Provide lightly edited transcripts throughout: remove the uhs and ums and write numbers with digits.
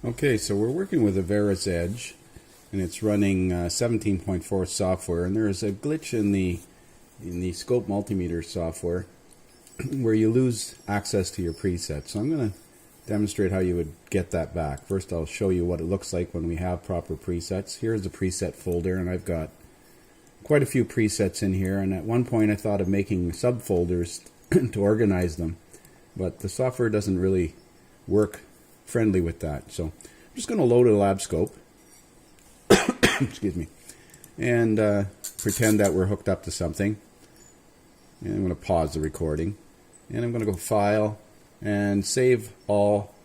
Okay, so we're working with a Verus Edge, and it's running 17.4 software, and there is a glitch in the scope multimeter software where you lose access to your presets. So I'm going to demonstrate how you would get that back. First, I'll show you what it looks like when we have proper presets. Here's the preset folder, and I've got quite a few presets in here, and at one point I thought of making subfolders to organize them, but the software doesn't really work friendly with that. So I'm just going to load a lab scope excuse me, and pretend that we're hooked up to something, and I'm going to pause the recording, and I'm going to go File and Save All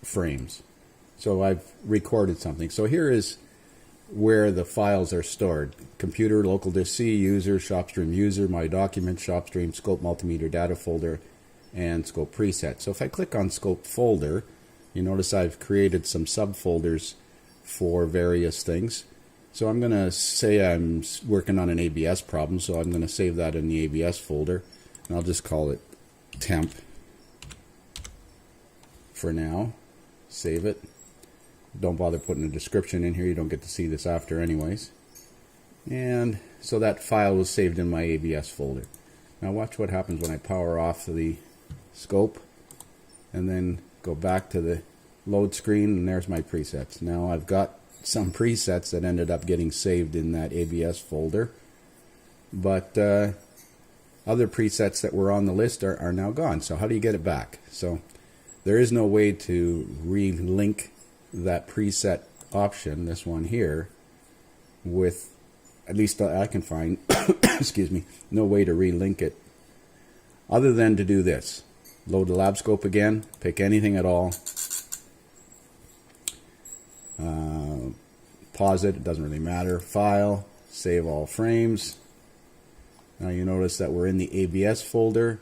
Frames. So I've recorded something. So here is where the files are stored: computer, local disk C, user, ShopStream user, my document, ShopStream, scope multimeter data folder, and scope preset. So if I click on scope folder, you notice I've created some subfolders for various things. So I'm going to say I'm working on an ABS problem, so I'm going to save that in the ABS folder, and I'll just call it temp for now. Save it. Don't bother putting a description in here, you don't get to see this after anyways. And so that file was saved in my ABS folder. Now watch what happens when I power off the scope and then go back to the load screen, and there's my presets. Now I've got some presets that ended up getting saved in that ABS folder, but other presets that were on the list are now gone. So how do you get it back? So there is no way to relink that preset option, this one here, with, at least I can find excuse me, no way to relink it other than to do this. Load the lab scope again, pick anything at all, pause it doesn't really matter, File, Save All Frames. Now you notice that we're in the ABS folder.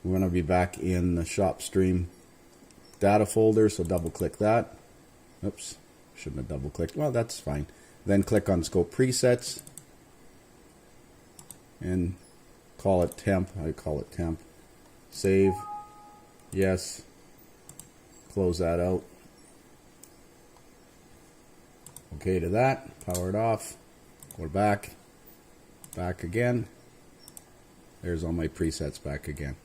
We're going to be back in the ShopStream data folder, so double click that. Oops, shouldn't have double clicked. Well, that's fine. Then click on Scope Presets and call it temp. I call it temp. Save. Yes. Close that out. Okay to that. Power it off. Go back. Back again. There's all my presets back again.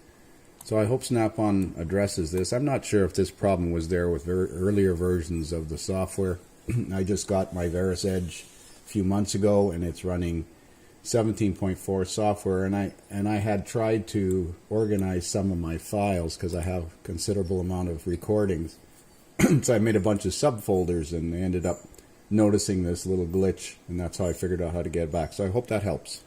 So I hope Snapon addresses this. I'm not sure if this problem was there with earlier versions of the software. I just got my Verus Edge a few months ago, and it's running 17.4 software, and I had tried to organize some of my files because I have a considerable amount of recordings. So I made a bunch of subfolders, and I ended up noticing this little glitch, and that's how I figured out how to get it back. So I hope that helps.